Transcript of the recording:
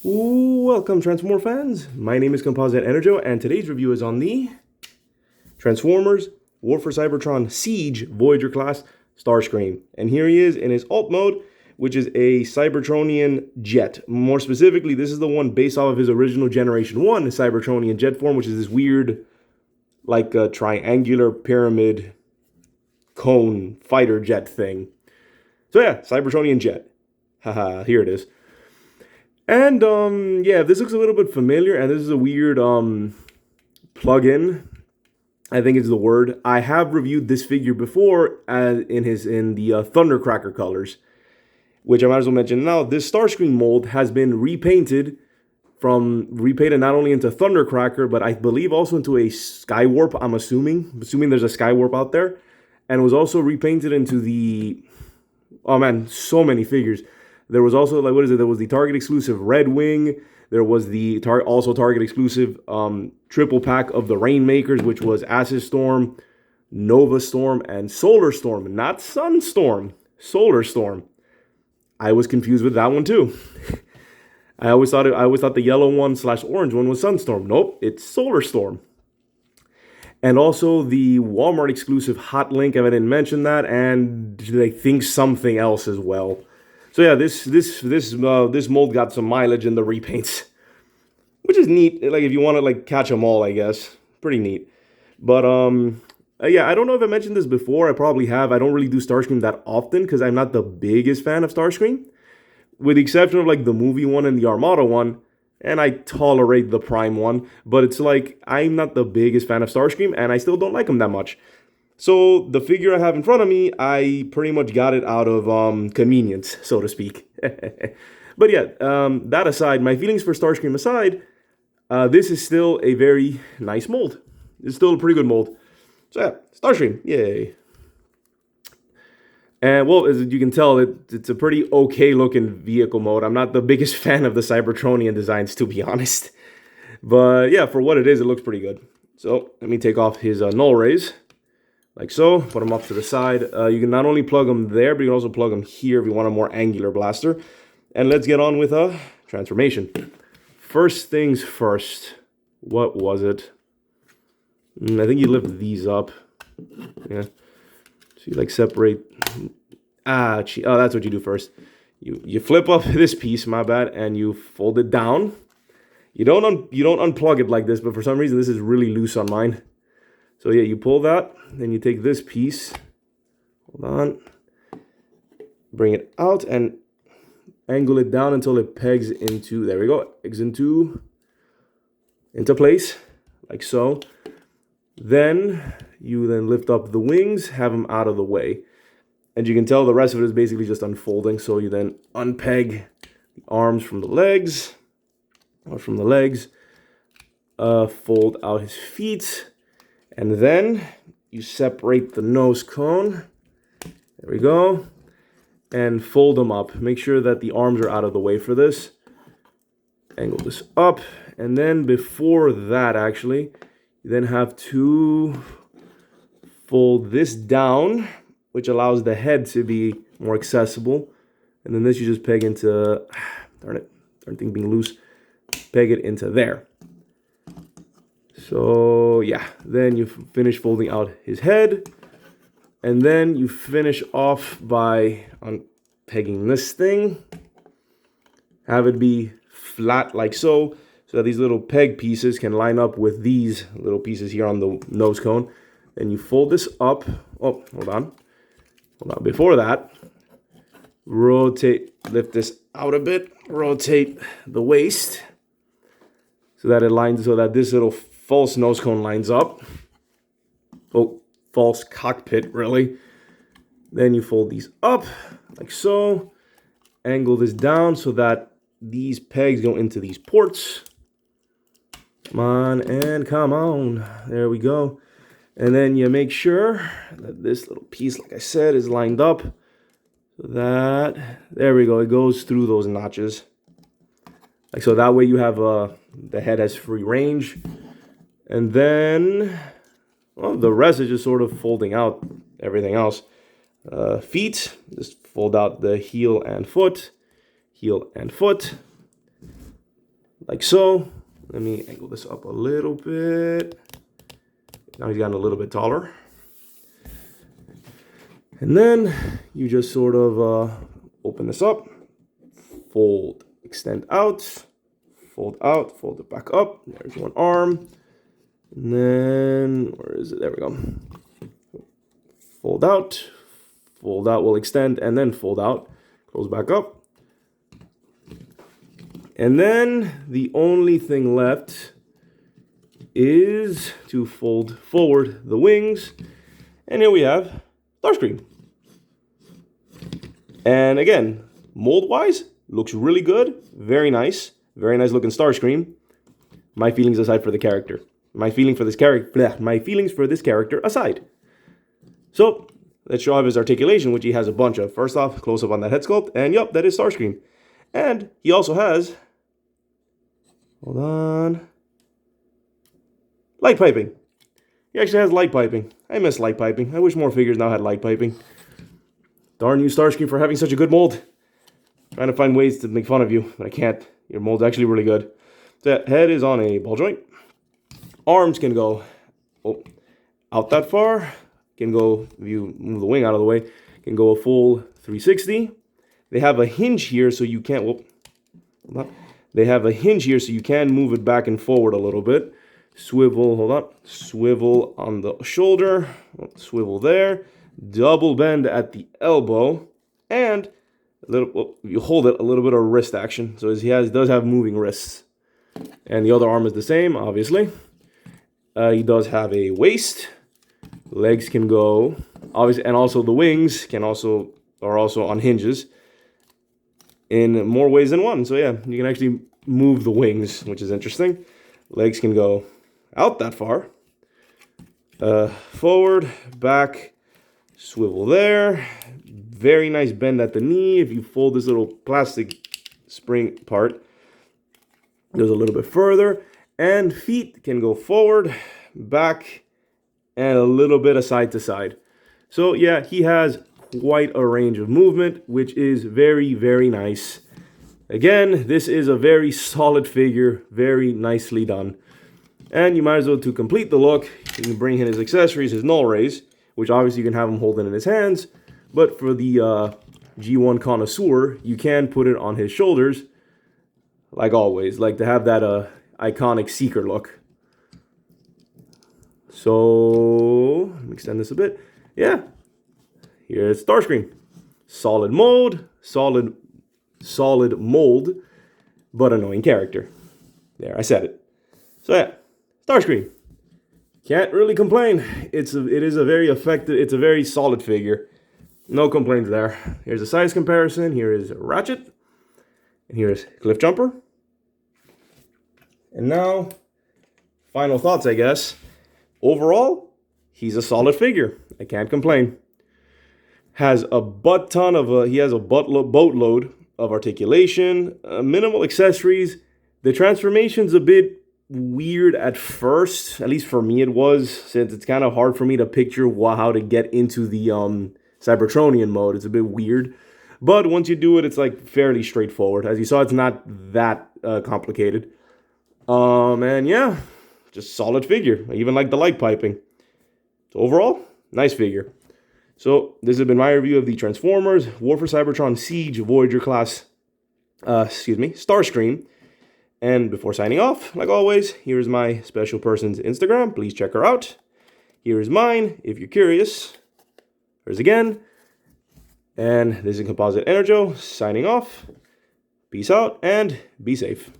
Welcome, Transformer fans. My name is Composite Enerjoe, and today's review is on the Transformers War for Cybertron Siege Voyager class Starscream. And here he is in his alt mode, which is a Cybertronian jet. More specifically, this is the one based off of his original Generation 1 Cybertronian jet form, which is this weird, like a triangular pyramid cone fighter jet thing. So yeah, Cybertronian jet. Haha, here it is. And, yeah, this looks a little bit familiar, and this is a weird, plug-in. I think it's the word. I have reviewed this figure before in the Thundercracker colors, which I might as well mention now. This Starscream mold has been repainted not only into Thundercracker, but I believe also into a Skywarp, I'm assuming there's a Skywarp out there, and was also repainted into the, oh man, so many figures. There was also, like, what is it? There was the Target exclusive Red Wing. There was the also Target exclusive triple pack of the Rainmakers, which was Acid Storm, Nova Storm, and Solar Storm. Not Sunstorm, Solar Storm. I was confused with that one too. I always thought the yellow one / orange one was Sunstorm. Nope, it's Solar Storm. And also the Walmart exclusive Hot Link. I didn't mention that, and I think something else as well. So yeah, this mold got some mileage in the repaints, which is neat. Like, if you want to, like, catch them all, I guess, pretty neat. But yeah, I don't know if I mentioned this before. I probably have. I don't really do Starscream that often because I'm not the biggest fan of Starscream, with the exception of, like, the movie one and the Armada one. And I tolerate the Prime one, but it's like I'm not the biggest fan of Starscream, and I still don't like him that much. So the figure I have in front of me, I pretty much got it out of convenience, so to speak. But yeah, that aside, my feelings for Starscream aside, this is still a very nice mold. It's still a pretty good mold. So yeah, Starscream, yay. And well, as you can tell, it's a pretty okay looking vehicle mode. I'm not the biggest fan of the Cybertronian designs, to be honest. But yeah, for what it is, it looks pretty good. So let me take off his null rays. Like so, put them off to the side. You can not only plug them there, but you can also plug them here if you want a more angular blaster. And let's get on with a transformation. First things first, what was it? I think you lift these up. Yeah. So you like separate. Oh, that's what you do first. You flip up this piece, my bad, and you fold it down. You don't unplug it like this, but for some reason this is really loose on mine. So yeah, you pull that, then you take this piece, hold on, bring it out and angle it down until it pegs into, there we go, pegs into place, like so. Then you lift up the wings, have them out of the way. And you can tell the rest of it is basically just unfolding. So you then unpeg the arms from the legs, fold out his feet. And then you separate the nose cone, there we go, and fold them up. Make sure that the arms are out of the way for this. Angle this up, and then before that, actually, you then have to fold this down, which allows the head to be more accessible. And then this you just peg into, darn thing being loose, peg it into there. So yeah, then you finish folding out his head, and then you finish off by unpegging this thing, have it be flat like so that these little peg pieces can line up with these little pieces here on the nose cone. And you fold this up. Oh, hold on. Before that, rotate, lift this out a bit, rotate the waist so that it lines, so that this little false nose cone lines up. Oh, false cockpit, really. Then you fold these up, like so. Angle this down so that these pegs go into these ports. Come on, and come on. There we go. And then you make sure that this little piece, like I said, is lined up. So that, there we go, it goes through those notches. Like so, that way you have, the head has free range. And then, well, the rest is just sort of folding out everything else. Feet, just fold out the heel and foot, like so. Let me angle this up a little bit. Now he's gotten a little bit taller. And then you just sort of open this up, fold, extend out, fold it back up. There's one arm. And then, where is it? There we go. Fold out will extend, and then fold out, close back up. And then the only thing left is to fold forward the wings. And here we have Starscream. And again, mold-wise, looks really good. Very nice looking Starscream. My feelings aside for the character. My feelings for this character aside. So, let's show off his articulation, which he has a bunch of. First off, close up on that head sculpt, and yup, that is Starscream. And he also has, hold on, light piping. He actually has light piping. I miss light piping. I wish more figures now had light piping. Darn you, Starscream, for having such a good mold. Trying to find ways to make fun of you, but I can't. Your mold's actually really good. That head is on a ball joint. Arms can go out that far. Can go, if you move the wing out of the way, can go a full 360. They have a hinge here so you can't, they have a hinge here so you can move it back and forward a little bit. Swivel, swivel on the shoulder, swivel there. Double bend at the elbow, and a little, you hold it, a little bit of wrist action. So he does have moving wrists. And the other arm is the same, obviously. He does have a waist. Legs can go, obviously, and also the wings are also on hinges in more ways than one. So yeah, you can actually move the wings, which is interesting. Legs can go out that far. Forward, back, swivel there. Very nice bend at the knee. If you fold this little plastic spring part, it goes a little bit further. And feet can go forward, back, and a little bit of side to side. So yeah, he has quite a range of movement, which is very, very nice. Again, this is a very solid figure, very nicely done. And you might as well, to complete the look, you can bring in his accessories, his null rays, which obviously you can have him holding in his hands. But for the G1 connoisseur, you can put it on his shoulders, like always, like to have that iconic Seeker look. So, let me extend this a bit. Yeah, here's Starscream. Solid mold, solid mold, but annoying character. There, I said it. So yeah, Starscream. Can't really complain. It is a very effective, it's a very solid figure. No complaints there. Here's a size comparison. Here is Ratchet. And here's Cliffjumper. And now, final thoughts, I guess. Overall, he's a solid figure. I can't complain. Has a he has a boatload of articulation, minimal accessories. The transformation's a bit weird at first, at least for me it was, since it's kind of hard for me to picture how to get into the Cybertronian mode. It's a bit weird. But once you do it, it's like fairly straightforward. As you saw, it's not that complicated. And yeah, just solid figure. I even like the light piping. So overall, nice figure. So this has been my review of the Transformers War for Cybertron Siege Voyager class, Starscream. And before signing off, like always, here's my special person's Instagram. Please check her out. Here is mine, if you're curious. Hers again. And this is Composite Enerjoe signing off. Peace out and be safe.